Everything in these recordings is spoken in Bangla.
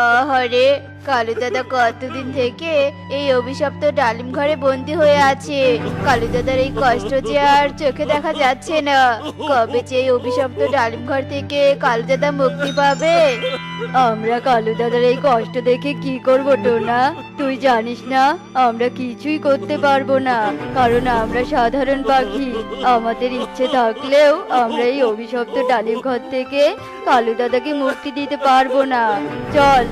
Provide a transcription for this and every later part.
আহারে, কালু দাদা কতদিন থেকে এই অভিশপ্ত ডালিম ঘরে বন্দি হয়ে আছে। কালু দাদার এই কষ্ট যে আর চোখে দেখা যাচ্ছে না। কবে যে এই অভিশপ্ত ডালিম ঘর থেকে কালু দাদা মুক্তি পাবে? আমরা কালু দাদার এই কষ্ট দেখে কি করব টোনা? তুই জানিস না আমরা কিছুই করতে পারবো না, কারণ আমরা সাধারণ পাখি। আমাদের ইচ্ছে থাকলেও আমরা এই অভিশপ্ত ডালিম ঘর থেকে কালু দাদাকে মুক্তি দিতে পারবো না। চল,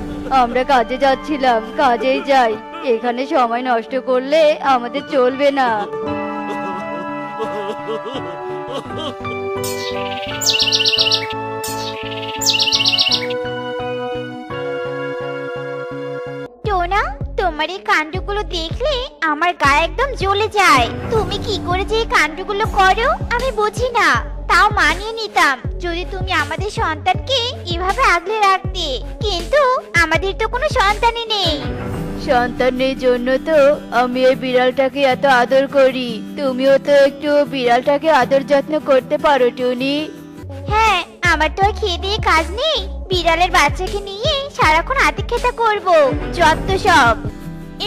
আমরা কাজে যাচ্ছিলাম, কাজেই যাই। এখানে সময় নষ্ট করলে আমাদের চলবে না। টোনা, তোমার এই কাণ্ডগুলো দেখলে আমার গায়ে একদম জ্বলে যায়। তুমি কি করে যে এই কাণ্ডগুলো করো আমি বুঝি না। তাও মানিয়ে নিতাম যদি তুমি আমাদের সন্তানকে এভাবে আগলে রাখতে, কিন্তু আমাদের তো কোনো সন্তানই নেই। সন্তানের জন্য তো আমি এই বিড়ালটাকে এত আদর করি। তুমিও তো একটু বিড়ালটাকে আদর যত্ন করতে পারো টুনি। হ্যাঁ, আমার তো আর খেয়ে দিয়ে কাজ নেই, বিড়ালের বাচ্চাকে নিয়ে সারাক্ষণ হাতে খেতা করবো, যত সব।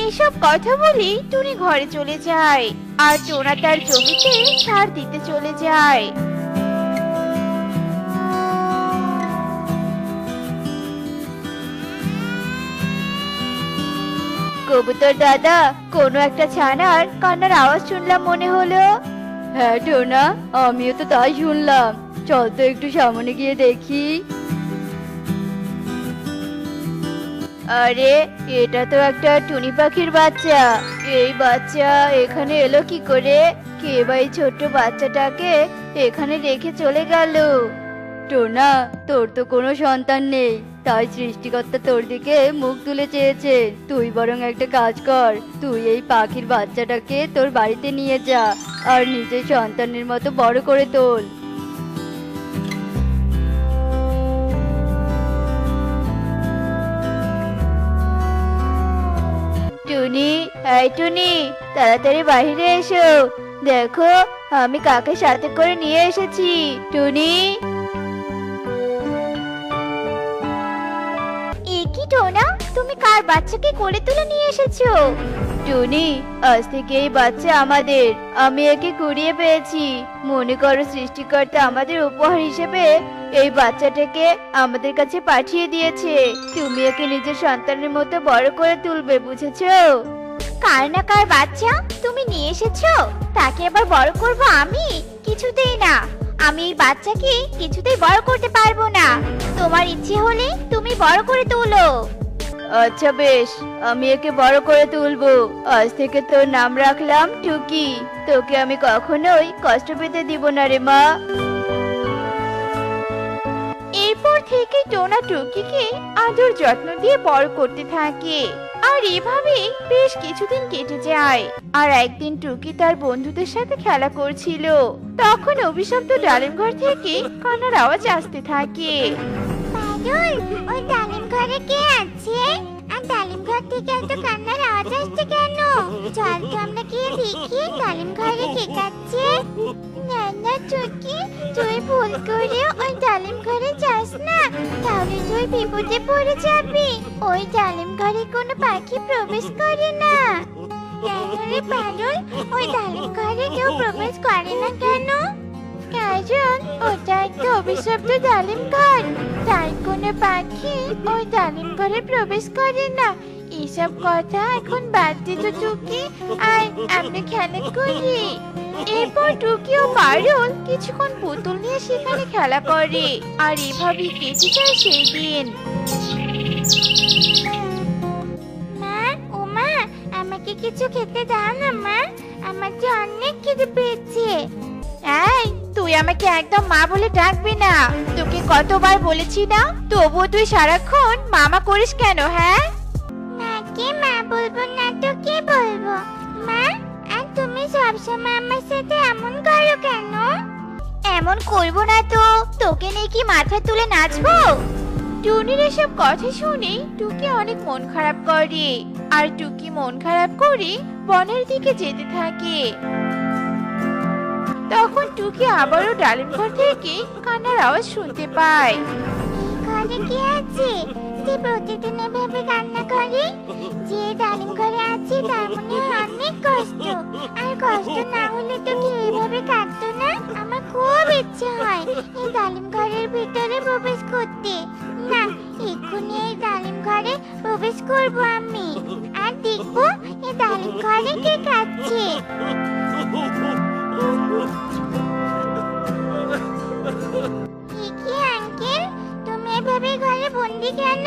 এইসব কথা বলি টুনি ঘরে চলে যায় আর টোনা তার জমিতে সার দিতে চলে যায়। কবুতর দাদা, কোনো একটা ছানার কান্নার আওয়াজ শুনলাম মনে হলো। হ্যাঁ টোনা, আমিও তো তাই শুনলাম। চল তো একটু সামনে গিয়ে দেখি। আরে, এটা তো একটা টুনি পাখির বাচ্চা। এই বাচ্চা এখানে এলো কি করে? কে বা এই ছোট্ট বাচ্চাটাকে এখানে রেখে চলে গেল? টোনা, তোর তো কোনো সন্তান নেই, তাই সৃষ্টিকর্তা তোর দিকে মুখ তুলে চেয়েছে। তুই বরং একটা কাজ কর, তুই এই পাখির বাচ্চাটাকে তোর বাড়িতে নিয়ে যা আর নিজের সন্তানের মতো বড় করে তোল। টুনি, এই টুনি, তাড়াতাড়ি বাইরে এসো। দেখো, আমি কাকে সাথে করে নিয়ে এসেছি। টুনি। কি টোনা, তুমি কার বাচ্চাকে কোলে তুলে নিয়ে এসেছো? টুনি, আজ থেকে এই বাচ্চা আমাদের। আমি একে কুড়িয়ে পেয়েছি। মনে করো সৃষ্টিকর্তা আমাদের উপহার হিসেবে এই বাচ্চাটাকে আমাদের কাছে পাঠিয়ে দিয়েছে। তুমি একে নিজের সন্তানের মতো বড় করে তুলবে, বুঝেছো? কার না কার বাচ্চা তুমি নিয়ে এসেছো, তাকে আবার বড় করব আমি? কিছুতেই না, আমি এই বাচ্চাকে কিছুতেই বড় করতে পারবো না। তোমার ইচ্ছে হলে তুমি বড় করে তোলো। আচ্ছা বেশ, আমি একে বড় করে তুলবো। আজ থেকে তোর নাম রাখলাম টুকি। তোকে আমি কখনোই কষ্ট পেতে দিব না রে মা। এরপর থেকে টোনা টুকিকে আদর যত্ন দিয়ে বড় করতে থাকে। আর এভাবে বেশ কিছুদিন কেটে যায়। আর একদিন টুকি তার বন্ধুদের সাথে খেলা করছিল, তখন অভিশপ্ত ডালিম ঘর থেকে কান্নার আওয়াজ আসতে থাকে। পারুল, ওই ডালিম ঘরে কে আছে? আর ডালিম ঘর থেকে এত কান্নার আওয়াজ আসছে কেন? চল তো আমরা গিয়ে দেখি ডালিম ঘরে কে কাচ্ছে। না না টুকি, তুই ভুল করে ওই ডালিম ঘরে যাস না, তাহলে তুই বিপদে পড়ে যাবি। ওই ডালিম ঘরে কোনো পাখি প্রবেশ করে না। কেন রে পারুল, ওই ডালিম ঘরে কেউ প্রবেশ করে না কেন? কারণ ওটা একটা অভিশপ্ত ডালিম ঘর, তাই কোনো পাখি ওই ডালিম ঘরে প্রবেশ করে না। এসব কথা এখন বাদ দিত টুকি, আর আমরা খেলা করি। এরপর টুকি ও পারুল কিছুক্ষণ পুতুল নিয়ে সেখানে খেলা করে, আর এভাবে কেটে যায় সেই দিন। মা, ও মা, আমাকে কিছু খেতে দাও না মা, আমার যে অনেক খিদে পেয়েছে। এই, তুই আমাকে একদম মা বলে ডাকবি না। তোকে কতবার বলেছি না, তবুও তুই সারাক্ষণ মামা করিস কেন? হ্যাঁ, মাকে মা বলবো না তো কি বলবো? মা, আর তুমি সবসময় আমার সাথে এমন করো কেন? এমন করবো না তো তোকে নিয়ে কি মাথা তুলে নাচবো? টুনির এসব কথা শুনে টুকি অনেক মন খারাপ করে, আর টুকি মন খারাপ করে বনের দিকে যেতে থাকে। তখন টুকি আবারও ডালিম ঘর থেকে কান্নার আওয়াজ শুনতে পায়। ঘরে কে আছে যে প্রতিদিন এভাবে কান্না করে? যে ডালিম ঘরে আছে তার মনে হয় অনেক কষ্ট, আর কষ্ট না হলে তো কেউ এভাবে কাঁদতো না। আমার খুব ইচ্ছে হয় এই ডালিম ঘরের ভিতরে প্রবেশ করতে। না, এক্ষুনি এই ডালিম ঘরে প্রবেশ করব আমি, আর দেখবো এই ডালিম ঘরে কে কাঁদছে। কি আঙ্কেল, তুমি এভাবে ঘরে বন্দি কেন?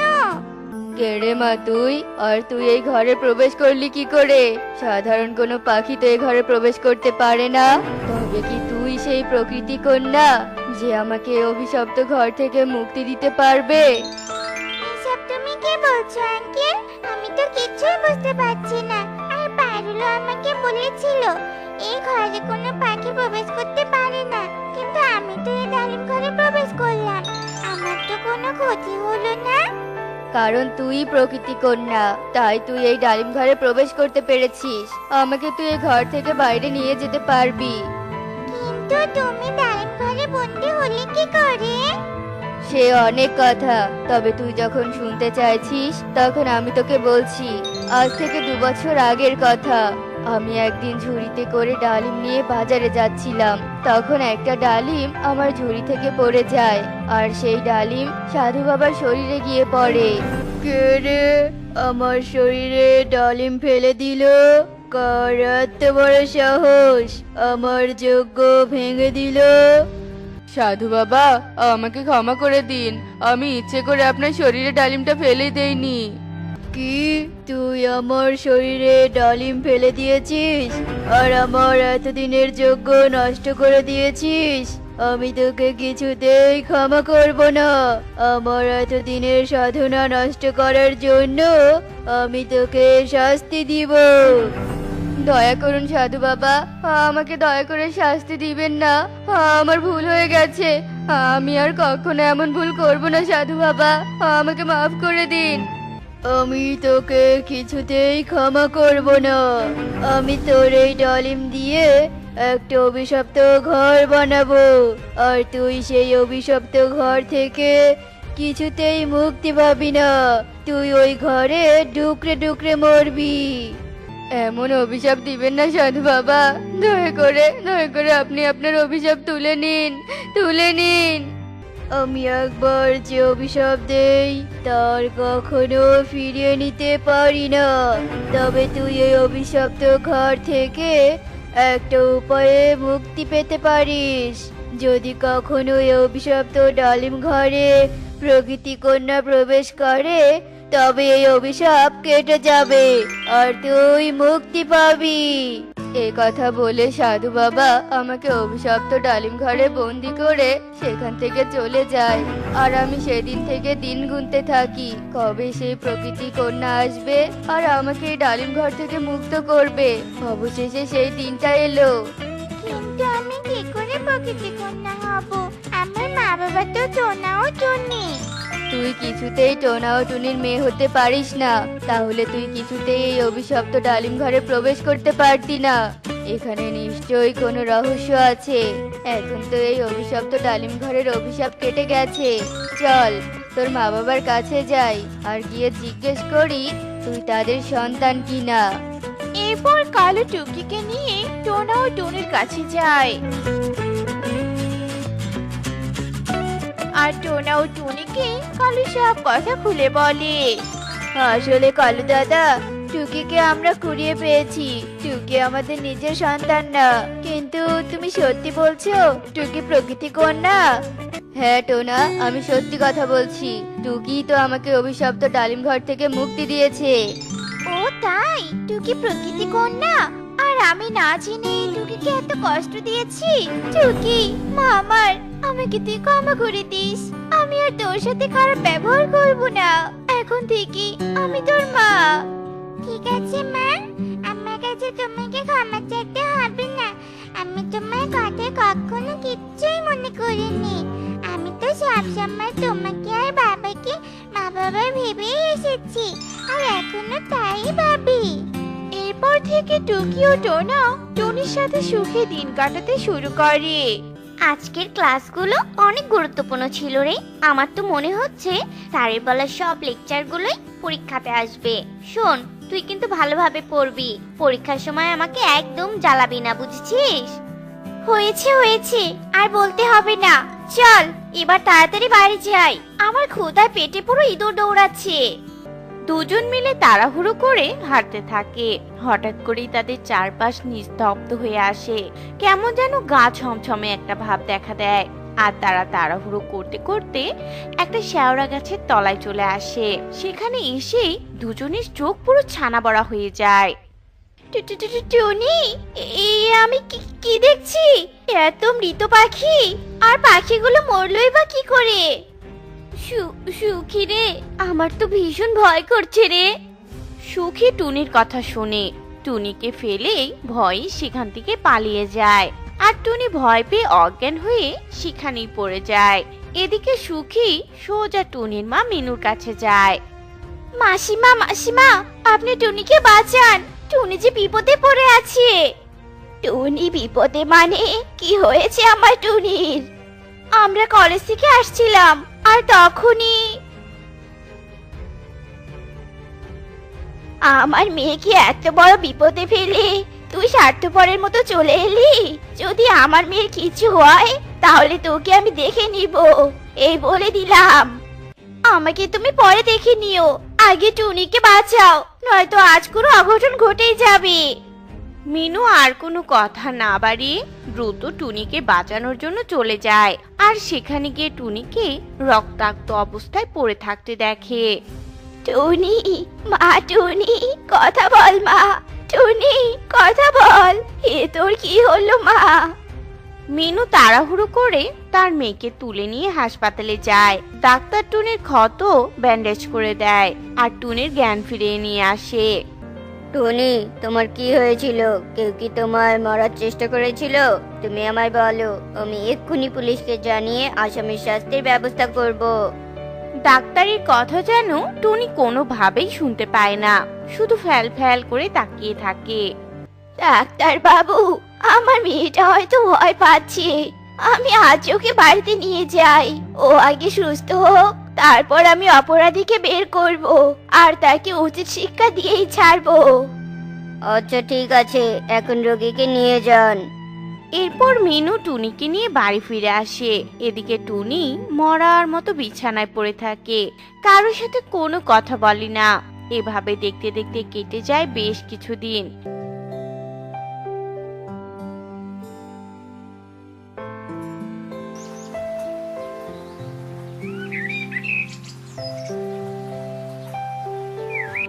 কে রে মা তুই? আর তুই এই ঘরে প্রবেশ করলি কি করে? সাধারণ কোনো পাখি তো এই ঘরে প্রবেশ করতে পারে না। তবে কি তুই সেই প্রকৃতি কন্যা যে আমাকে এই অভিশপ্ত ঘর থেকে মুক্তি দিতে পারবে? এসব তুমি কি বলছো আঙ্কেল? আমি তো কিছুই বুঝতে পারছি না। আর পারুল আমাকে বলেছিল এই ঘরে কোনো পাখি প্রবেশ করতে পারে না, কিন্তু আমি তো এই ডালিম ঘরে প্রবেশ করলাম। আমার তো কোনো ক্ষতি হলো না। কারণ তুই প্রকৃতি কন্যা, তাই তুই এই ডালিম ঘরে প্রবেশ করতে পেরেছিস। আমাকে তুই এই ঘর থেকে বাইরে নিয়ে যেতে পারবি। কিন্তু তুমি ডালিম ঘরে বন্দি হলে কি করে? সে অনেক কথা, তবে তুই যখন শুনতে চাইছিস তখন আমি তোকে বলছি। আজ থেকে 2 বছর আগের কথা। আমি একদিন ঝুড়িতে করে ডালিম নিয়ে বাজারে যাচ্ছিলাম। তখন একটা ডালিম আমার ঝুড়ি থেকে পড়ে যায়, আর সেই ডালিম সাধু বাবার শরীরে গিয়ে পড়ে। কে রে আমার শরীরে ডালিম ফেলে দিল? কার এত বড় সাহস আমার যজ্ঞ ভেঙে দিল? সাধু বাবা, আমাকে ক্ষমা করে দিন। আমি ইচ্ছে করে আপনার শরীরে ডালিমটা ফেলে দেইনি। কি তুই আমার শরীরে ডালিম ফেলে দিয়েছিস আর আমার এতদিনের যজ্ঞ নষ্ট করে দিয়েছিস? আমি তোকে কিছুতেই ক্ষমা করব না। আমার এতদিনের সাধনা নষ্ট করার জন্য আমি তোকে শাস্তি দিব। দয়া করুন সাধু বাবা, আমাকে দয়া করে শাস্তি দিবেন না। আমার ভুল হয়ে গেছে। আমি আর কখনো এমন ভুল করব না সাধু বাবা, আমাকে মাফ করে দিন। আমি তোকে কিছুতেই ক্ষমা করব না। আমি তোর এই ডালিম দিয়ে একটা অভিশপ্ত ঘর বানাবো, আর তুই সেই অভিশপ্ত ঘর থেকে কিছুতেই মুক্তি পাবি না। তুই ওই ঘরে ডুকরে ডুকরে মরবি। এমন অভিশাপ দিবেন না সাধু বাবা, দয়া করে আপনি আপনার অভিশাপ তুলে নিন। আমি একবার যে অভিশাপ দেই তার কখনো ফিরিয়ে নিতে পারি না। তবে তুই এই অভিশপ্ত ঘর থেকে একটা উপায়ে মুক্তি পেতে পারিস। যদি কখনো এই অভিশপ্ত ডালিম ঘরে প্রকৃতি কন্যা প্রবেশ করে তবে এই অভিশাপ কেটে যাবে আর তুই মুক্তি পাবি। এই কথা বলে সাধু বাবা আমাকে অভিশপ্ত ডালিম ঘরে বন্দি করে সেখান থেকে চলে যায়। আর আমি সেদিন থেকে দিন গুনতে থাকি কবে সেই প্রকৃতি কন্যা আসবে আর আমাকে এই ডালিম ঘর থেকে মুক্ত করবে। অবশেষে সেই দিনটা এলো। কিন্তু আমি কি করে প্রকৃতি কন্যা হব? আমার মা বাবা তো টোনা ও টুনি। তুই কিছুতেই টোনা ও টুনির মেয়ে হতে পারিস না, তাহলে তুই কিছুতেই এই অভিশপ্ত ডালিম ঘরে প্রবেশ করতে পারতি না। এখানে নিশ্চয়ই কোনো রহস্য আছে। এখন তো এই অভিশপ্ত ডালিম ঘরের অভিশাপ কেটে গেছে। চল তোর মা বাবার কাছে যাই আর গিয়ে জিজ্ঞেস করি তুই তাদের সন্তান কিনা। এরপর কালু টুকিকে নিয়ে টোনা ও টুনির কাছে যায়। আর টোনা ও টুনিকে কালু সব কথা খুলে বলে। আসলে কালু দাদা, টুকিকে আমরা কুড়িয়ে পেয়েছি। টুকি আমাদের নিজের সন্তান না। কিন্তু তুমি সত্যি বলছো টুকি প্রকৃতি কন্যা? হ্যাঁ টোনা, আমি সত্যি কথা বলছি। টুকি তো আমাকে অভিশপ্ত ডালিম ঘর থেকে মুক্তি দিয়েছে। ও তাই? টুকি প্রকৃতি কন্যা? আর আমি না জেনে টুকিকে এত কষ্ট দিয়েছি। টুকি মা আমার, আমাকে তুই ক্ষমা করে দিস। আমি আর তোর সাথে খারাপ ব্যবহার করব না। এখন থেকে আমি তোর মা। ঠিক আছে মা, আমার কাছে তোমাকে ক্ষমা চাইতে হবে না। আমি তোমার কথা কখনো কিচ্ছুই মনে করিনি। আমি তো সবসময় তোমাকে আর বাবাকে মা বাবা ভেবেই এসেছি, আর এখনো তাই ভাবি। এরপর থেকে টুকি ও টোনা টুনির সাথে সুখে দিন কাটাতে শুরু করে। আজকের ক্লাসগুলো অনেক গুরুত্বপূর্ণ ছিল রে। আমার তো মনে হচ্ছে স্যারের বলা সব লেকচারগুলোই পরীক্ষাতে আসবে। শোন, তুই কিন্তু ভালোভাবে পড়বি। পরীক্ষার সময় আমাকে একদম জ্বালাবি না, বুঝেছিস? হয়েছে হয়েছে, আর বলতে হবে না। চল এবার তাড়াতাড়ি বাড়ি যাই, আমার ক্ষুধায় পেটে পুরো ইঁদুর দৌড়াচ্ছে। দুজন মিলে তাড়াহুড়ো করে হাঁটতে থাকে। হঠাৎ করেই তাদের চারপাশ নিস্তব্ধ হয়ে আসে। কেমন যেন গা ছমছমে একটা ভাব দেখা দেয়। আর তারা তাড়াহুড়ো করতে করতে একটা শেওড়া গাছের তলায় চলে আসে। সেখানে এসেই দুজনের চোখ পুরো ছানা বড়া হয়ে যায়। টুনি, আমি কি দেখছি? এত মৃত পাখি, আর পাখিগুলো মরলই বা কি করে? সুখী রে, আমার তো ভীষণ ভয় করছে রে। সুখী টুনির কথা শুনে টুনিকে ফেলেই ভয়ে সেখান থেকে পালিয়ে যায়। আর টুনি ভয় পেয়ে অজ্ঞান হয়ে সেখানেই পড়ে যায়। এদিকে সুখী সোজা টুনির মা মিনুর কাছে যায়। মাসিমা মাসিমা, আপনি টুনিকে বাঁচান, টুনি যে বিপদে পড়ে আছে। টুনি বিপদে মানে? কি হয়েছে আমার টুনির? আমরা কলেজ থেকে আসছিলাম, আর তখনই আমার মেয়েকে এত বড় বিপদে ফেলে তুই স্বার্থপরের মতো চলে এলি। যদি আমার মেয়ের কিছু হয় তাহলে তোকে আমি দেখে নিব, এই বলে দিলাম। আমাকে তুমি পরে দেখে নিও, আগে টুনিকে বাঁচাও, নয়তো আজ কোনো অঘটন ঘটেই যাবে। মিনু আর কোনো কথা না বাড়িয়ে দ্রুত টুনিকে বাঁচানোর জন্য চলে যায়। আর সেখানে গিয়ে টুনিকে রক্তাক্ত অবস্থায় পড়ে থাকতে দেখে। টুনি, মা টুনি, কথা বল মা। টুনি, কথা বল। এ তোর কি হলো মা? মিনু তাড়াহুড়ো করে তার মেয়েকে তুলে নিয়ে হাসপাতালে যায়। ডাক্তার টুনির ক্ষত ব্যান্ডেজ করে দেয় আর টুনির জ্ঞান ফিরিয়ে নিয়ে আসে। টুনি, তোমার কি হয়েছিল? কেউ কি তোমার মারার চেষ্টা করেছিল? তুমি আমায় বলো, আমি এক্ষুনি পুলিশকে জানিয়ে আসামির শাস্তির ব্যবস্থা করব। ডাক্তারের কথা যেন টুনি কোনোভাবেই শুনতে পায় না, শুধু ফ্যাল ফ্যাল করে তাকিয়ে থাকে। ডাক্তার বাবু, আমার মেয়েটা হয়তো ভয় পাচ্ছে। আমি আজ ওকে বাড়িতে নিয়ে যাই, ও আগে সুস্থ হোক, তারপর আমি অপরাধীকে বের করব আর তাকে উচিত শিক্ষা দিয়েই ছাড়বো। আচ্ছা ঠিক আছে, এখন রোগীকে নিয়ে যান। এরপর মিনু টুনিকে নিয়ে বাড়ি ফিরে আসে। এদিকে টুনি মরার মতো বিছানায় পড়ে থাকে, কারোর সাথে কোনো কথা বলে না। এভাবে দেখতে দেখতে কেটে যায় বেশ কিছুদিন।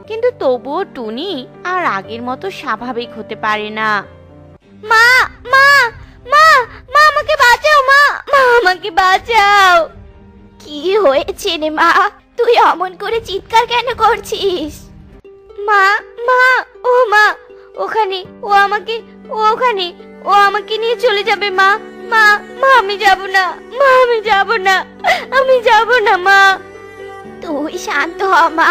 কিন্তু তবুও টুনি আর আগের মতো স্বাভাবিক হতে পারে না। মা মা মা মা, আমাকে বাঁচাও মা, মা আমাকে বাঁচাও। কি হয়েছে রে মা? তুই অমন করে চিৎকার কেন করছিস? মা মা, ও মা, ওখানে ও আমাকে, ওখানে ও আমাকে নিয়ে চলে যাবে মা। মা মা, আমি যাব না মা, আমি যাব না, আমি যাব না মা। তুই শান্ত হ মা,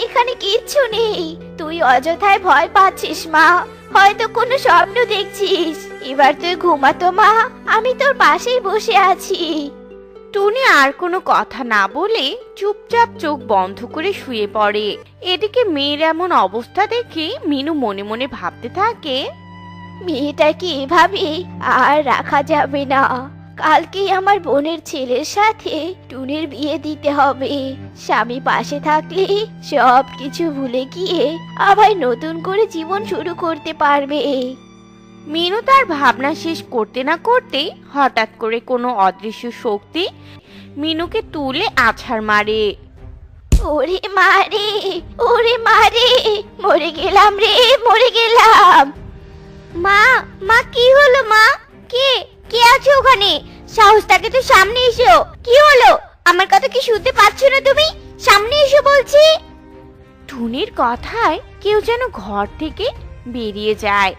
এখানে কিচ্ছু নেই। তুই অযথায় ভয় পাচ্ছিস মা, হয়তো কোনো স্বপ্ন দেখছিস। এবার তুই ঘুমাতো মা, আমি তোর পাশেই বসে আছি। টুনি আর কোনো কথা না বলে চুপচাপ চোখ বন্ধ করে শুয়ে পড়ে। এদিকে মেয়ের এমন অবস্থা দেখে মিনু মনে মনে ভাবতে থাকে, মেয়েটাকে এভাবে আর রাখা যাবে না। কালকেই আমার বোনের ছেলের সাথে টুনির বিয়ে দিতে হবে। স্বামী পাশে থাকলে সব কিছু ভুলে গিয়ে আবার নতুন করে জীবন শুরু করতে পারবে। মিনু তার ভাবনা শেষ করতে না করতে হঠাৎ করে কোনো অদৃশ্য শক্তি মিনুকে তুলে আছাড় মারে। ওরে মারে, ওরে মারে, মরে গেলাম রে, মরে গেলাম। মা মা, কি হলো মা? কে কে আছে ওখানে? সাহস থাকে তো সামনে এসো। কি হলো? আমার কথা কি শুনতে পাচ্ছ না তুমি? সামনে এসো বলছি। টুনির কথায় কেউ যেন ঘর থেকে বেরিয়ে যায়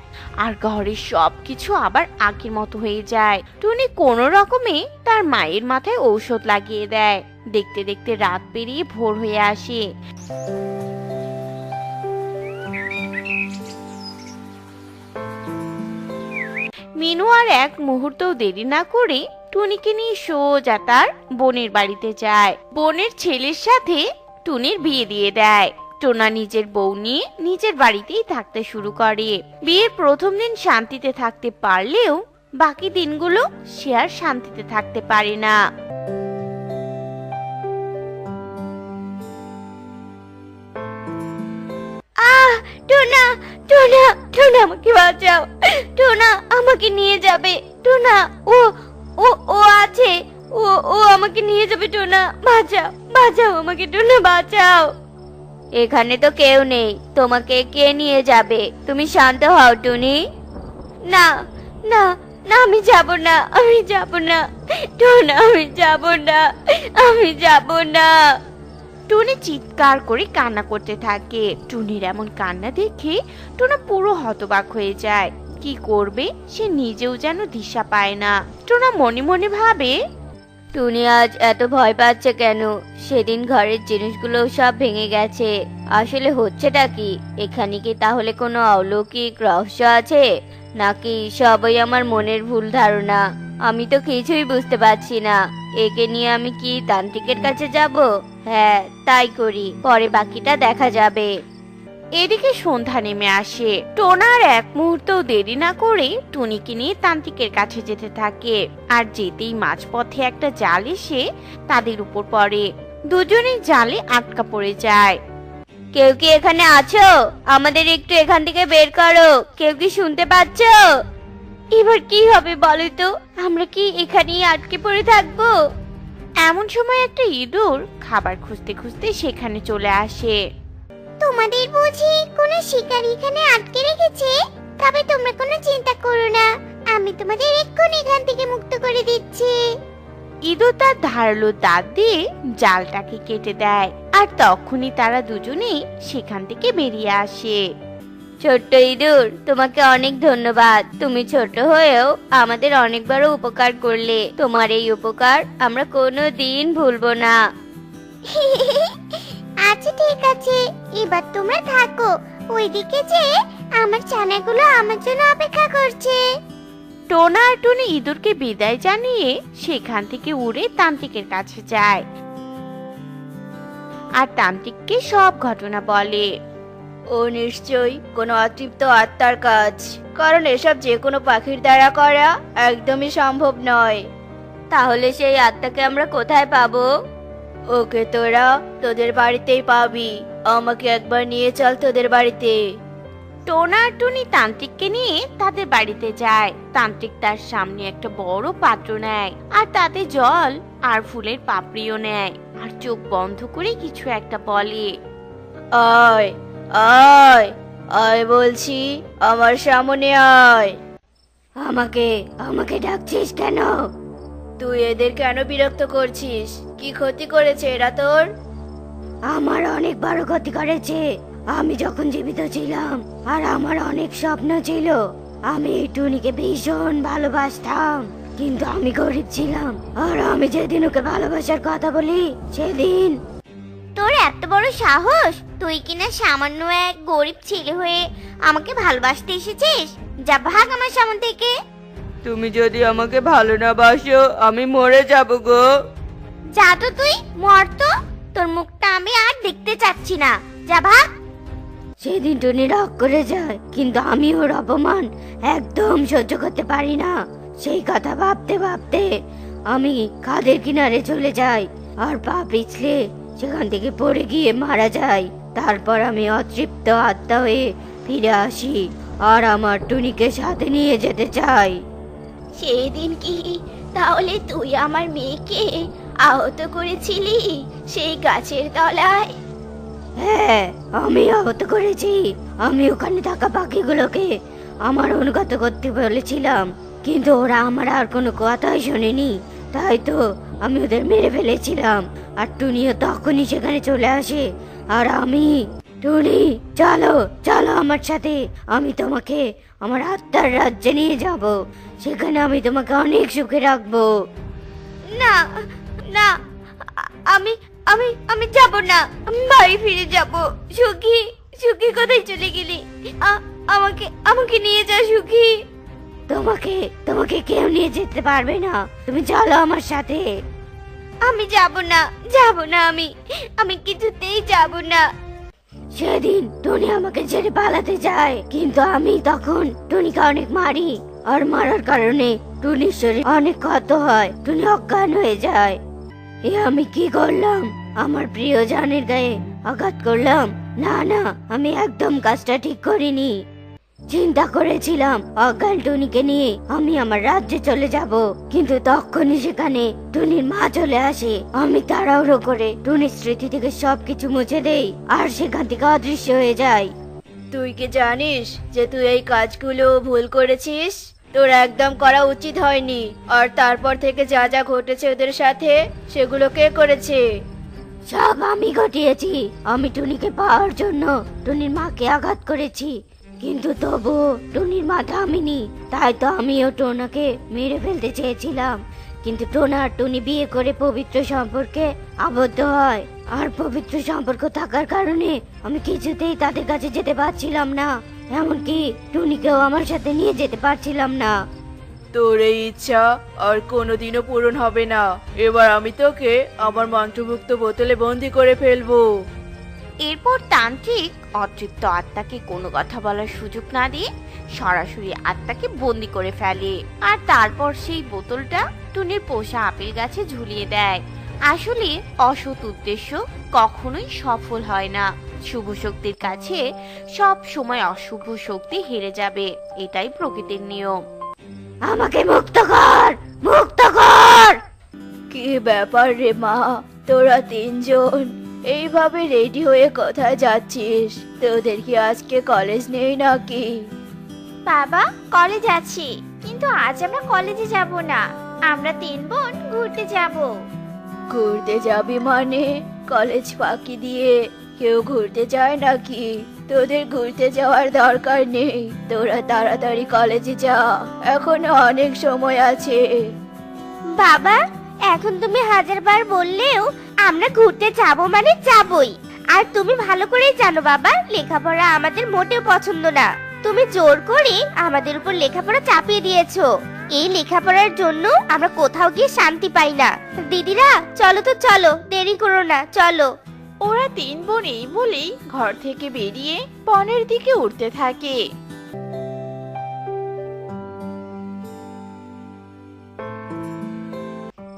আর ঘরের সবকিছু আবার আগের মতো হয়ে যায়। টুনি কোনো রকমে তার মায়ের মাথায় ঔষধ লাগিয়ে দেয়। দেখতে দেখতে রাত পেরিয়ে ভোর হয়ে আসে। মিনু আর এক মুহূর্তও দেরি না করে টুনিকে নিয়ে সোজা তার বোনের বাড়িতে যায়। বোনের ছেলের সাথে টুনির বিয়ে দিয়ে দেয়। টোনা নিজের বউ নিয়ে নিজের বাড়িতেই থাকতে শুরু করে। বিয়ের প্রথম দিন শান্তিতে থাকতে পারলেও বাকি দিনগুলো সে আর শান্তিতে থাকতে পারে না। টোনা টোনা টোনা আমাকে বাঁচাও, টোনা আমাকে নিয়ে যাবে, টোনা ও ও ও আছে, ও ও আমাকে নিয়ে যাবে, টোনা বাঁচাও বাঁচাও আমাকে, টোনা বাঁচাও। এখানে তো কেউ নেই, তোমাকে কে নিয়ে যাবে? তুমি শান্ত হও টুনি। না না না, আমি যাব না, আমি যাব না টোনা, আমি যাব না, আমি যাব না। টুনি চিৎকার করে কান্না করতে থাকে। টুনির এমন কান্না দেখে টোনা পুরো হতবাক হয়ে যায়। কি করবে সে নিজেও যেন দিশা পায় না। টোনা মনে মনে ভাবে, টুনি আজ এত ভয় পাচ্ছে কেন? সেদিন ঘরের জিনিসগুলো সব ভেঙে গেছে, আসলে হচ্ছেটা কি? এখানে কি তাহলে কোনো অলৌকিক রহস্য আছে, নাকি সবই আমার মনের ভুল ধারণা? আমি তো কিছুই বুঝতে পারছি না। একে নিয়ে আমি কি তান্ত্রিকের কাছে যাব? হ্যাঁ, তাই করি, পরে বাকিটা দেখা যাবে। এদিকে সন্ধ্যা নেমে আসে। টোনার এক মুহূর্তও দেরি না করে টুনিকে নিয়ে তান্ত্রিকের কাছে যেতে থাকে। আর যেতেই মাঝপথে একটা জাল এসে তাদের উপর পড়ে। দুজনেই জালে আটকা পড়ে যায়। কেউ কি এখানে আছো? আমাদের একটু এখান থেকে বের করো, কেউ কি শুনতে পাচ্ছ? এবার কি হবে বলো তো? আমরা কি এখানেই আটকে পড়ে থাকবো? এমন সময় একটা ইঁদুর খাবার খুঁজতে খুঁজতে সেখানে চলে আসে। তোমাদের বুঝি কোনো শিকারী এখানে আটকে রেখেছে? তবে তোমরা কোনো চিন্তা করো না, আমি তোমাদের এক্ষুনি এখান থেকে মুক্ত করে দিচ্ছি। ইঁদুর তার ধারালো দাঁত দিয়ে জালটাকে কেটে দেয়। আর তখনই তারা দুজনেই সেখান থেকে বেরিয়ে আসে। ছোট্ট ইঁদুর, তোমাকে অনেক ধন্যবাদ। তুমি ছোট হয়েও আমাদের অনেক বড় উপকার করলে। তোমার এই উপকার আমরা কোনোদিন ভুলবো না। আচ্ছা ঠিক আছে, এবার তোমরা থাকো। ওইদিকে যে আমার ছানাগুলো আমার জন্য অপেক্ষা করছে। টোনা আর টুনি ইঁদুরকে বিদায় জানিয়ে সেখান থেকে উড়ে তান্ত্রিকের কাছে যায় আর তান্ত্রিককে সব ঘটনা বলে। ও নিশ্চয়ই কোনো অতৃপ্ত আত্মার কাজ, কারণ এসব যে কোনো পাখির দ্বারা করা একদমই সম্ভব নয়। তাহলে সেই আত্মাকে আমরা কোথায় পাবো? ওকে তোরা তোদের বাড়িতেই পাবি। আমাকে একবার নিয়ে চল তোদের বাড়িতে। টোনা আর টুনি তান্ত্রিককে নিয়ে তাদের বাড়িতে যায়। তান্ত্রিক তার সামনে একটা বড় পাত্র নেয় আর তাতে জল আর ফুলের পাপড়িও নেয় আর চোখ বন্ধ করে কিছু একটা বলে। আয় আয় আয় বলছি, আমার সামনে আয়। আমাকে আমাকে ডাকছিস কেন? তুই এদের কেন বিরক্ত করছিস? কি ক্ষতি করেছে এরা তোর? আমার অনেক বড় ক্ষতি করেছে। আমি যখন জীবিত ছিলাম আর আমার অনেক স্বপ্ন ছিল, আমি এই টুনিকে ভীষণ ভালোবাসতাম, কিন্তু আমি গরিব ছিলাম। আর আমি যেদিন ওকে ভালোবাসার কথা বলি সেদিন। তোর এত বড় সাহস! তুই কিনা সামান্য এক গরিব ছেলে হয়ে আমাকে ভালোবাসতে এসেছিস? যা ভাগ আমার সামনে থেকে। তুমি যদি আমাকে ভালো না বাসো আমি মরে যাব গো। যা তো তুই, মর তো। তোর মুখটা আমি আর দেখতে চাচ্ছি না, যা ভাগ। সেদিন টুনি রাগ করে যায়, কিন্তু আমি ওর অপমান একদম সহ্য করতে পারি না। সেই কথা ভাবতে ভাবতে আমি খাদের কিনারে চলে যাই আর পা পিছলে সেখান থেকে পড়ে গিয়ে মারা যাই। তারপর আমি অতৃপ্ত আত্মা হয়ে ফিরে আসি আর আমার টুনিকে সাথে নিয়ে যেতে চাই। সেদিন কি তাহলে তুই আমার মেয়েকে আহত করেছিলি সেই গাছের তলায়? হ্যাঁ, আমি আহত করেছি। আমি ওখানে থাকা পাখিগুলোকে আমার অনুগত করতে বলেছিলাম, কিন্তু ওরা আমার আর কোনো কথাই শোনেনি। তাই তো আমি ওদের মেরে ফেলেছিলাম। আর টুনিও তখনই সেখানে চলে আসে। আর আমি, টুনি চলো চলো আমার সাথে, আমি তোমাকে আমার আত্মার রাজ্যে নিয়ে যাব। সেখানে আমি তোমাকে অনেক সুখে রাখবো। না না, আমি আমি আমি যাব না, আমি বাড়ি ফিরে যাব। সুখী, সুখী কোথায় চলে গেলি? আমাকে আমাকে নিয়ে যা সুখী। তোমাকে তোমাকে কেউ নিয়ে যেতে পারবে না, তুমি চলো আমার সাথে। আমি যাব না, যাব না, আমি কিছুতেই যাব না। সেদিন টুনি আমাকে ছেড়ে পালাতে যায়, কিন্তু আমি তখন টুনিকে অনেক মারি, আর মারার কারণে টুনির শরীর অনেক ক্ষত হয়, টুনি অজ্ঞান হয়ে যায়। এ আমি কি করলাম? আমার প্রিয় জানের গায়ে আঘাত করলাম। না না, আমি একদম কাজটা ঠিক করিনি। চিন্তা করেছিলাম অজ্ঞান টুনিকে নিয়ে আমি আমার রাজ্যে চলে যাব, কিন্তু তখনই সেখানে টুনির মা চলে আসে। আমি তাড়াহুড়ো করে টুনির স্মৃতি থেকে সবকিছু মুছে দেই, আর সেখান থেকে অদৃশ্য হয়ে যায়। তুই কি জানিস যে তুই এই কাজগুলো ভুল করেছিস? তোর একদম করা উচিত হয়নি। আর তারপর থেকে যা যা ঘটেছে ওদের সাথে, সেগুলো কে করেছে? সব আমি ঘটিয়েছি। আমি টুনিকে পাওয়ার জন্য টুনির মাকে আঘাত করেছি, কিন্তু তবু টুনির মা থামেনি। তাই তো আমিও টোনাকে মেরে ফেলতে চেয়েছিলাম, কিন্তু টোনা আর টুনি বিয়ে করে পবিত্র সম্পর্কে আবদ্ধ হয়। আর পবিত্র সম্পর্ক থাকার কারণে আমি কিছুতেই তাদের কাছে যেতে পারছিলাম না, এমনকি টুনিকেও আমার সাথে নিয়ে যেতে পারছিলাম না। তোর এই ইচ্ছা আর কোনোদিনও পূরণ হবে না। এবার আমি তোকে আমার মন্ত্রমুক্ত বোতলে বন্দি করে ফেলবো। এরপর তান্ত্রিক অতৃপ্ত আত্মাকে কোনো কথা বলার সুযোগ না দিয়ে সরাসরি আত্মাকে বন্দি করে ফেলে, আর তারপর সেই বোতলটা টুনির পোষা আপেল গাছে ঝুলিয়ে দেয়। আসলে অসৎ উদ্দেশ্য কখনোই সফল হয় না। শুভ শক্তির কাছে সব সময় অশুভ শক্তি হেরে যাবে, এটাই প্রকৃতির নিয়ম। আমাকে মুক্ত কর, মুক্ত কর। কি ব্যাপার রে মা, তোরা তিনজন এইভাবে রেডি হয়ে কোথায় যাচ্ছিস? তোদের কি আজকে কলেজ নেই নাকি? বাবা, কলেজ আছি, কিন্তু আজ আমরা কলেজে যাব না। আমরা 3 বোন ঘুরতে যাব। ঘুরতে যাবি মানে? কলেজ ফাঁকি দিয়ে কেউ ঘুরতে যায় নাকি? তোদের ঘুরতে যাওয়ার দরকার নেই। তোরা তাড়াতাড়ি কলেজে যা, এখনো অনেক সময় আছে। বাবা, এখন তুমি হাজারবার বললেও আমরা ঘুরতে যাব মানে যাবই। আর তুমি ভালো করেই জানো বাবা, লেখাপড়া আমাদের মোটেও পছন্দ না। তুমি জোর করে আমাদের উপর লেখাপড়া চাপিয়ে দিয়েছো। এই লেখাপড়ার জন্য আমরা কোথাও গিয়ে শান্তি পাই না। দিদিরা চলো তো, চলো, দেরি করো না, চলো। ওরা 3 বোন এই বলেই ঘর থেকে বেরিয়ে বনের দিকে উঠতে থাকে।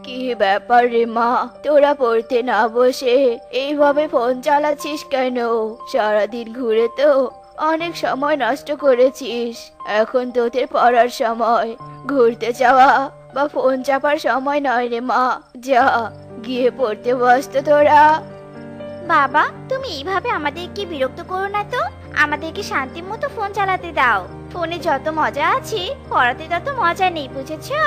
কি ব্যাপার রে মা, তোরা পড়তে না বসে এইভাবে ফোন চালাচ্ছিস কেন? সারাদিন ঘুরে তো অনেক সময় নষ্ট করেছিস। এখন তোদের পড়ার সময়, ঘুরতে যাওয়া বা ফোন চাপার সময় নয় রে মা। যা, গিয়ে পড়তে বস তো তোরা। বাবা, তুমি এইভাবে আমাদেরকে বিরক্ত করো না তো। আমাদেরকে শান্তি মতো ফোন চালাতে দাও। ফোনে যত মজা আছে পড়াতে তত মজা নেই, বুঝেছো?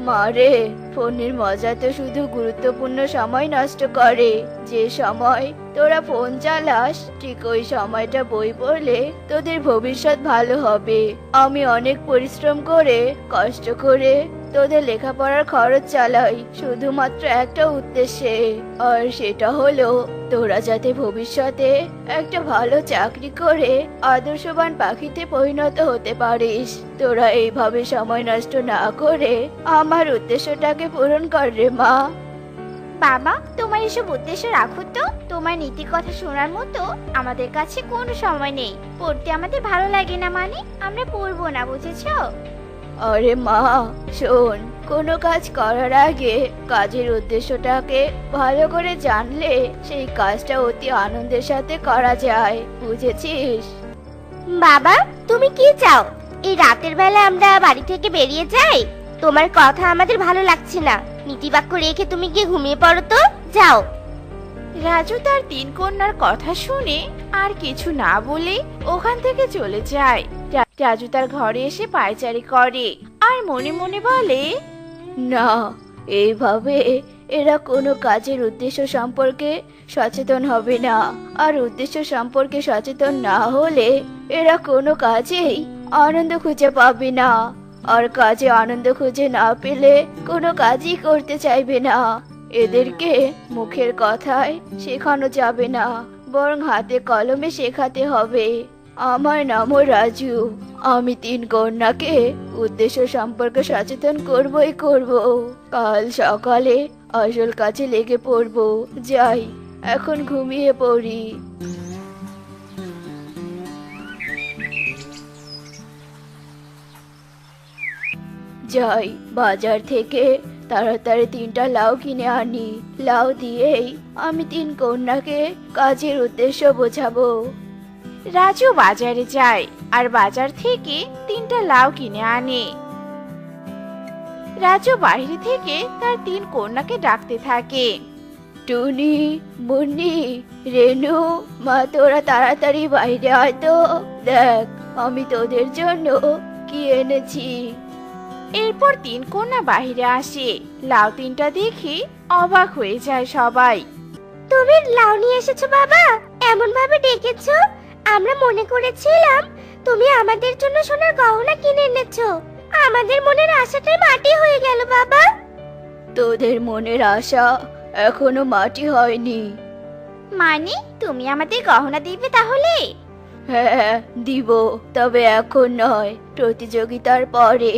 মারে, ফোনের মজা তো শুধু গুরুত্বপূর্ণ সময় নষ্ট করে। যে সময় তোরা ফোন চালাস, ঠিক ওই সময়টা বই পড়লে তোদের ভবিষ্যৎ ভালো হবে। আমি অনেক পরিশ্রম করে, কষ্ট করে তোদের লেখাপড়ার খরচ চালাই শুধুমাত্র একটা উদ্দেশ্যে, আর সেটা হলো তোরা যাতে ভবিষ্যতে একটা ভালো চাকরি করে আদর্শবান পাখিতে পরিণত হতে পারিস। তোরা এইভাবে সময় নষ্ট না করে আমার উদ্দেশ্যটাকে পূরণ কর রে মা। বাবা, তোমার এসব উদ্দেশ্য রাখো তো। তোমার নীতি কথা শোনার মতো আমাদের কাছে কোনো সময় নেই। পড়তে আমাদের ভালো লাগে না মানে আমরা পড়বো না, বুঝেছো? আরে মা, শোন, কোনো কাজ করার আগে কাজের উদ্দেশ্যটাকে ভালো করে জানলে সেই কাজটা অতি আনন্দের সাথে করা যায়, বুঝেছিস? বাবা, তুমি কি চাও? এই রাতের বেলা আমরা বাড়ি থেকে বেরিয়ে যাই? তোমার কথা আমাদের ভালো লাগছে না। নীতিবাক্য রেখে তুমি গিয়ে ঘুমিয়ে পড়ো তো, যাও। রাজু তার 3 কন্যার কথা শুনে আর কিছু না বলে ওখান থেকে চলে যায়। রাজু তার ঘরে এসে পায়চারি করে আর মনে মনে বলে, না, এইভাবে এরা কোনো কাজের উদ্দেশ্য সম্পর্কে সচেতন হবে না। আর উদ্দেশ্য সম্পর্কে সচেতন না হলে এরা কোনো কাজেই আনন্দ খুঁজে পাবে না। আর কাজে আনন্দ খুঁজে না পেলে কোনো কাজই করতে চাইবে না। এদেরকে মুখের কথায় শেখানো যাবে না, বরং হাতে কলমে শেখাতে হবে। আমার নামও রাজু, আমি তিন কন্যাকে উদ্দেশ্য সম্পর্কে সচেতন করবই করব। কাল সকালে আসল কাজে লেগে পড়ব। যাই, এখন ঘুমিয়ে পড়ি। যাই, বাজার থেকে তাড়াতাড়ি 3টা লাউ কিনে আনি। লাউ দিয়েই আমি তিন কন্যাকে কাজের উদ্দেশ্য বোঝাবো। রাজু বাজারে যায় আর বাজার থেকে 3টা লাউ কিনে আনে। রাজু বাইরে থেকে তার 3 কন্যাকে ডাকতে থাকে। টুনি, মুন্নি, রেনু, মা তোরা তাড়াতাড়ি বাইরে আয় তো। দেখ আমি তোদের জন্য কি এনেছি। এরপর 3 কন্যা বাইরে আসে। লাউ 3টা দেখে অবাক হয়ে যায় সবাই। তুমি লাউ নিয়ে এসেছো বাবা? এমন ভাবে ডেকেছো, আমরা মনে করেছিলাম তুমি আমাদের জন্য সোনার গহনা কিনে এনেছো। আমাদের মনের আশাটাই মাটি হয়ে গেল বাবা। তোদের মনের আশা এখনো মাটি হয়নি। মানে তুমি আমাদের গহনা দিবে তাহলে? হ্যাঁ দিব, তবে এখন নয়, প্রতিযোগিতার পরে।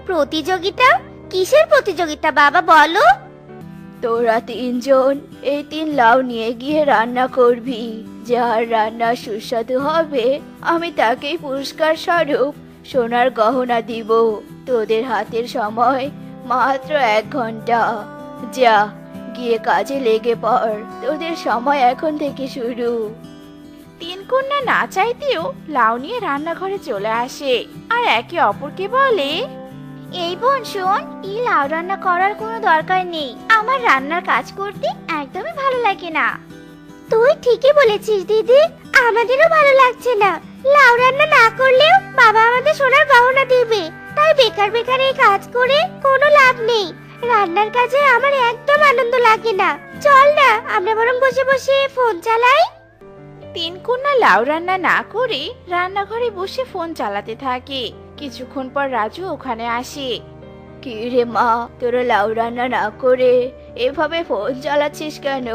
প্রতিযোগিতা? কিসের প্রতিযোগিতা বাবা বলো? তোরা 3জন এই 3 লাউ নিয়ে গিয়ে রান্না করবি। যার রান্না সুস্বাদু হবে আমি তাকেই পুরস্কার স্বরূপ সোনার গহনা দিব। তোদের হাতের সময় মাত্র 1 ঘন্টা। যা, গিয়ে কাজে লেগে পড়, তোদের সময় এখন থেকে শুরু। 3 কন্যা না চাইতেও লাউ নিয়ে রান্নাঘরে চলে আসে আর একে অপরকে বলে, এই বোন শোন, এই লাউ রান্না করার কোনো দরকার নেই। আমার রান্নার কাজ করতে একদমই ভালো লাগে না। তুই ঠিকই বলেছিস দিদি, আমাদেরও ভালো লাগছে না। লাউ রান্না না করলেও বাবা আমাদের সোনার গহনা দিবে, তাই বেকার বেকার এই কাজ করে কোনো লাভ নেই। রান্নার কাজে আমার একদম আনন্দ লাগে না। চল না আমরা বরং বসে বসে ফোন চালাই। 3 কন্যা লাউ রান্না না করে রান্নাঘরে বসে ফোন চালাতে থাকে। কিছুক্ষণ পর রাজু ওখানে আসে। কি রে মা, তোরা লাউ রান্না না করে এভাবে ফোন চালাচ্ছিস কেন?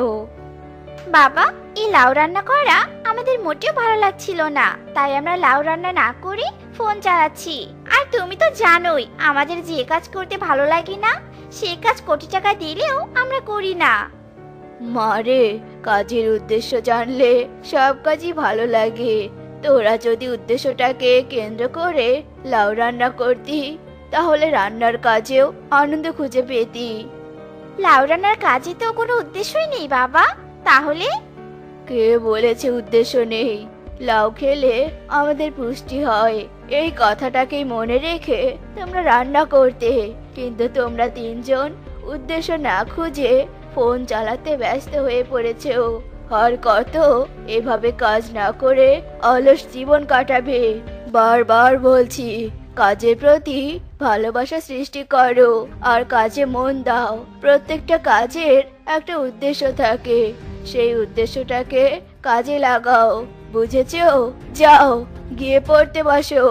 বাবা, এই লাউ রান্না করা আমাদের মোটেও ভালো লাগছিল না, তাই আমরা লাউ রান্না না করে ফোন চালাচ্ছি। আর তুমি তো জানোই আমাদের যে কাজ করতে ভালো লাগে না সে কাজ কোটি টাকা দিলেও আমরা করি না। মারে, কাজের উদ্দেশ্য জানলে সব কাজই ভালো লাগে। তোরা যদি উদ্দেশ্যটাকে কেন্দ্র করে লাউ রান্না করতি তাহলে রান্নার কাজেও আনন্দ খুঁজে পেতি। লাউ রান্নার কাজে তো কোনো উদ্দেশ্যই নেই বাবা। তাহলে? কে বলেছে উদ্দেশ্য নেই? লাউ খেলে আমাদের পুষ্টি হয়, এই কথাটাকেই মনে রেখে তোমরা রান্না করতে। কিন্তু তোমরা 3জন উদ্দেশ্য না খুঁজে ফোন চালাতে ব্যস্ত হয়ে পড়েছো। আর কত এভাবে কাজ না করে অলস জীবন কাটাবে? বারবার বলছি, কাজের প্রতি ভালোবাসা সৃষ্টি করো আর কাজে মন দাও। প্রত্যেকটা কাজের একটা উদ্দেশ্য থাকে, সেই উদ্দেশ্যটাকে কাজে লাগাও, বুঝেছো? যাও, গিয়ে পড়তে বসো।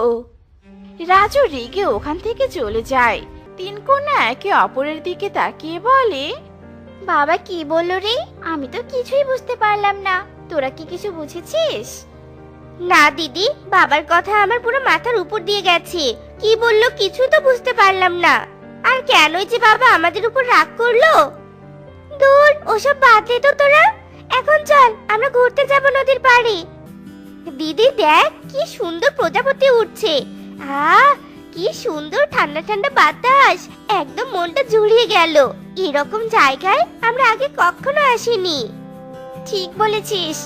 রাজু রেগে ওখান থেকে চলে যায়। 3 কন্যা একে অপরের দিকে তাকিয়ে বলে, বাবা কি বললো রে? আমি তো কিছুই বুঝতে পারলাম না। তোরা কি কিছু বুঝেছিস? না দিদি, বাবার কথা আমার পুরো মাথার উপর দিয়ে গেছে। কি বললো কিছু তো বুঝতে পারলাম না। আর কেনই যে বাবা আমাদের উপর রাগ করলো? দূর, ওসব বাদ দে তো তোরা। এখন চল আমরা ঘুরতে যাব নদীর পাড়ে। দিদি দেখ কি সুন্দর প্রজাপতি উঠছে। আহ, কি সুন্দর ঠান্ডা ঠান্ডা বাতাস, একদম মনটা জুড়িয়ে গেল। এরকম জায়গায় আমরা আগে কখনো আসিনি। ঠিক বলেছিস,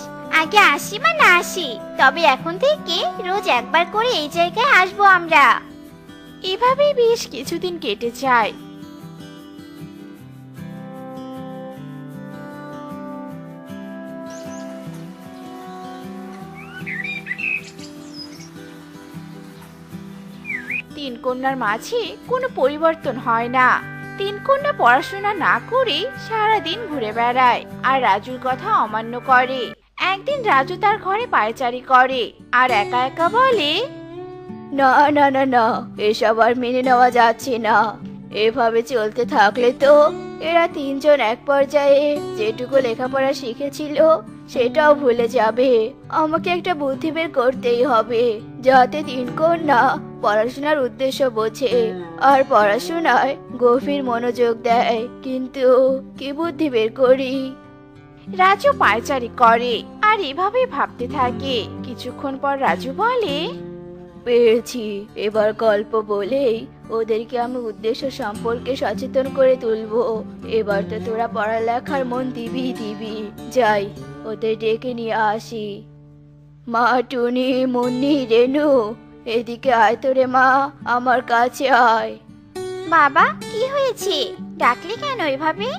আগে আসি বা না আসি, তবে এখন থেকে রোজ একবার করে এই জায়গায় আসবো আমরা। এভাবেই বেশ কিছুদিন কেটে যায়। তিন কন্যার মাঝে কোনো পরিবর্তন হয় না। 3 কন্যা পড়াশোনা না করে সারাদিন ঘুরে বেড়ায় আর রাজুর কথা অমান্য করে। একদিন রাজু তার ঘরে পায়চারি করে আর একা একা বলে, না না না না, এসব আর মেনে নেওয়া যাচ্ছে না। এভাবে চলতে থাকলে তো এরা 3জন এক পর্যায়ে যেটুকু লেখাপড়া শিখেছিল সেটাও ভুলে যাবে। আমাকে একটা বুদ্ধি বের করতেই হবে, যাতে তিন কন্যা পড়াশোনার উদ্দেশ্য বোঝে আর পড়াশোনায় গভীর মনোযোগ দেয়। কিন্তু কি বুদ্ধি বের করি? রাজু পায়চারি করে আর এভাবে ভাবতে থাকে। কিছুক্ষণ পর রাজু বলে, পেয়েছি। এবার গল্প বলেই ওদেরকে আমি উদ্দেশ্য সম্পর্কে সচেতন করে তুলবো। এবার তো তোরা পড়ালেখার মন দিবি। যাই, ওদের ডেকে নিয়ে আসি। মা, টুনি, মুন্নি, রেনু, এদিকে আয় তো রে মা, আমার কাছে আয়। বাবা, কি হয়েছে? ডাকলে কেন এভাবে?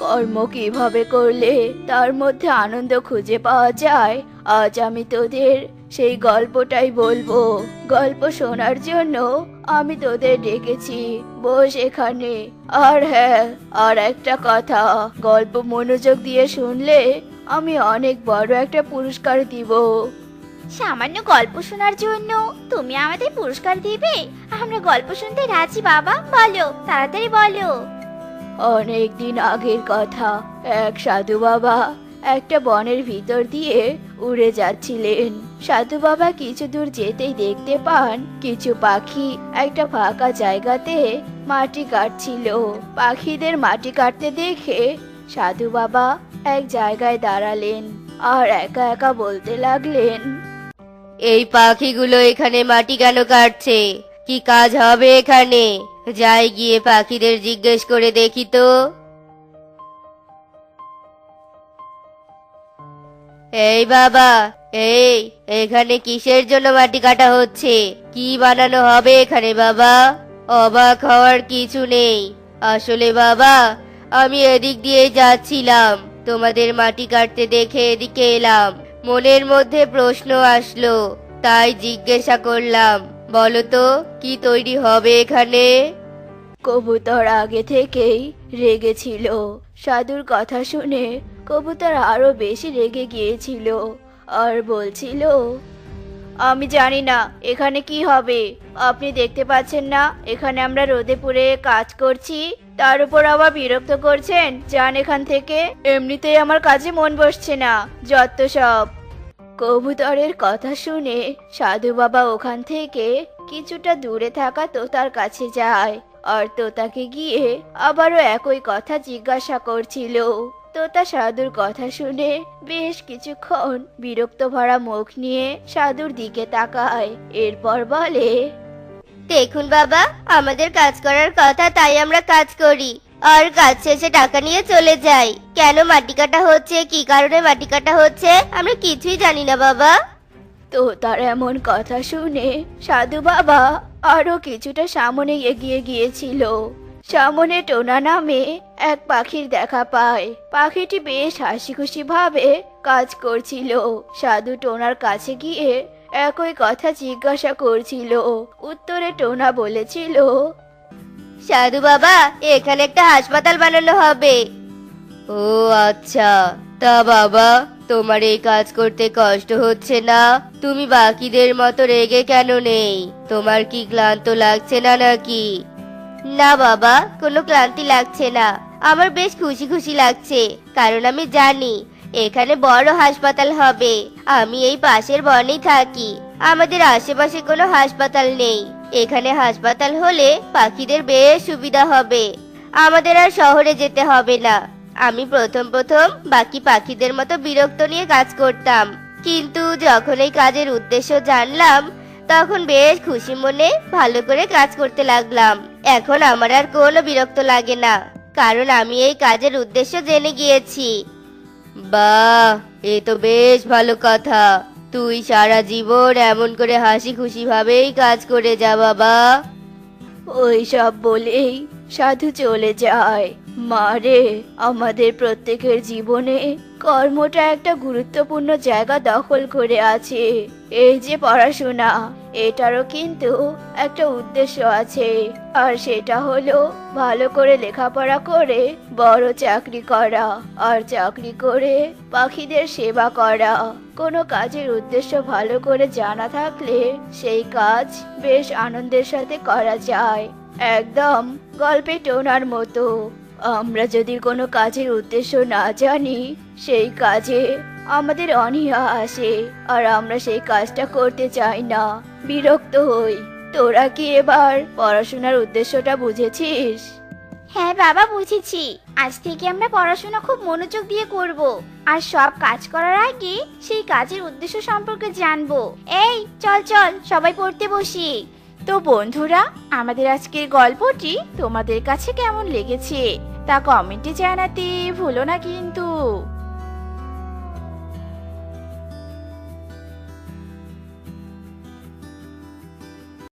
কর্ম কিভাবে করলে তার মধ্যে আনন্দ খুঁজে পাওয়া যায়, আজ আমি তোদের সেই গল্পটাই বলবো। গল্প শোনার জন্য আমি তোদের ডেকেছি। বস এখানে। আর হ্যাঁ, আর একটা কথা, গল্প মনোযোগ দিয়ে শুনলে আমি অনেক বড় একটা পুরস্কার দিব। সামান্য গল্প শোনার জন্য তুমি আমাদের পুরস্কার দিবে? আমরা গল্প শুনতে রাজি বাবা, বলো, তাড়াতাড়ি বলো। অনেক দিন আগের কথা, এক সাধু বাবা একটা বনের ভিতর দিয়ে উড়ে যাচ্ছিলেন। সাধু বাবা কিছু দূর যেতেই দেখতে পান কিছু পাখি একটা ফাঁকা জায়গাতে মাটি কাটছিল। পাখিদের মাটি কাটতে দেখে সাধু বাবা এক জায়গায় দাঁড়ালেন আর একা একা বলতে লাগলেন, এই পাখিগুলো এখানে মাটি কেন কাটছে? কি কাজ হবে এখানে? যাই গিয়ে পাখিদের জিজ্ঞেস করে দেখি তো। এই বাবা, এখানে কিসের জন্য মাটি কাটা হচ্ছে? কি বানানো হবে এখানে বাবা? অবাক হওয়ার কিছু নেই। আসলে বাবা, আমি এদিক দিয়ে যাচ্ছিলাম, তোমাদের মাটি কাটতে দেখে এদিকে এলাম। মনের মধ্যে প্রশ্ন আসলো, তাই জিজ্ঞাসা করলাম, বলো তো কি তৈরি হবে এখানে? কবুতর আগে থেকেই রেগেছিল। সাধুর কথা শুনে কবুতর আরো বেশি রেগে গিয়েছিল আর বলছিল, আমি জানি না এখানে কি হবে। আপনি দেখতে পাচ্ছেন না এখানে আমরা রোদে পুড়ে কাজ করছি, তার উপর আবার বিরক্ত করছেন। যান এখান থেকে, এমনিতেই আমার কাজে মন বসছে না, যত সব। কবুতরের কথা শুনে সাধু বাবা ওখান থেকে কিছুটা দূরে থাকা তোতার কাছে যায় আর তোতাকে গিয়ে আবারও একই কথা জিজ্ঞাসা করছিল। তোতা সাধুর কথা শুনে বেশ কিছুক্ষণ বিরক্ত ভরা মুখ নিয়ে সাধুর দিকে তাকায়, এরপর বলে, দেখুন বাবা, আমাদের কাজ করার কথা, তাই আমরা কাজ করি আর কাজ শেষে টাকা নিয়ে চলে যাই। কেন মাটি কাটা হচ্ছে, কি কারণে মাটি কাটা হচ্ছে, আমরা কিছুই জানি না বাবা। তোতার এমন কথা শুনে সাধু বাবা আরো কিছুটা সামনে এগিয়ে গিয়েছিল। সামনে টোনা নামে এক পাখির দেখা পায়। পাখিটি বেশ হাসি খুশি ভাবে কাজ করছিল। সাধু টোনার কাছে গিয়ে একই কথা জিজ্ঞাসা করছিল। উত্তরে টোনা বলেছিল, সাধু বাবা, এখানে একটা হাসপাতাল বানানো হবে। ও আচ্ছা, তা বাবা, তোমার এই কাজ করতে কষ্ট হচ্ছে না? তুমি বাকিদের মতো রেগে কেন নেই? তোমার কি ক্লান্ত লাগছে না নাকি? না বাবা, কোনো ক্লান্তি লাগছে না, আমার বেশ খুশি খুশি লাগছে, কারণ আমি জানি এখানে বড় হাসপাতাল হবে। আমি এই পাশের বনেই থাকি, আমাদের আশেপাশে কোনো হাসপাতাল নেই। এখানে হাসপাতাল হলে পাখিদের বেশ সুবিধা হবে, আমাদের আর শহরে যেতে হবে না। আমি প্রথম বাকি পাখিদের মতো বিরক্ত নিয়ে কাজ করতাম, কিন্তু যখন এই কাজের উদ্দেশ্য জানলাম তখন বেশ খুশি মনে ভালো করে কাজ করতে লাগলাম। এখন আমার আর কোনো বিরক্ত লাগে না, কারণ আমি এই কাজের উদ্দেশ্য জেনে গিয়েছি। বাহ, এ তো বেশ ভালো কথা। তুই সারা জীবন এমন করে হাসি খুশি ভাবেই কাজ করে যা বাবা। ওই সব বলেই সাধু চলে যায়। মারে, আমাদের প্রত্যেকের জীবনে কর্মটা একটা গুরুত্বপূর্ণ জায়গা দখল করে আছে। এই যে পড়াশোনা, এটারও কিন্তু একটা উদ্দেশ্য আছে, আর সেটা হলো ভালো করে লেখাপড়া করে বড় চাকরি করা, আর চাকরি করে পাখিদের সেবা করা। কোনো কাজের উদ্দেশ্য ভালো করে জানা থাকলে সেই কাজ বেশ আনন্দের সাথে করা যায়, একদম গল্পে টোনার মতো। আমরা যদি কোনো কাজের উদ্দেশ্য না জানি, সেই কাজে আমাদের অনীহা আসে আর আমরা সেই কাজটা করতে চাই না, বিরক্ত হই। তোরা কি এবার পড়াশোনার উদ্দেশ্যটা বুঝেছিস? হ্যাঁ বাবা, বুঝেছি। আজ থেকে আমরা পড়াশোনা খুব মনোযোগ দিয়ে করব আর সব কাজ করার আগে সেই কাজের উদ্দেশ্য সম্পর্কে জানবো। এই চল চল সবাই পড়তে বসি। তো বন্ধুরা, আমাদের আজকের গল্পটি তোমাদের কাছে কেমন লেগেছে তা কমেন্টে জানাতে ভুলো না কিন্তু।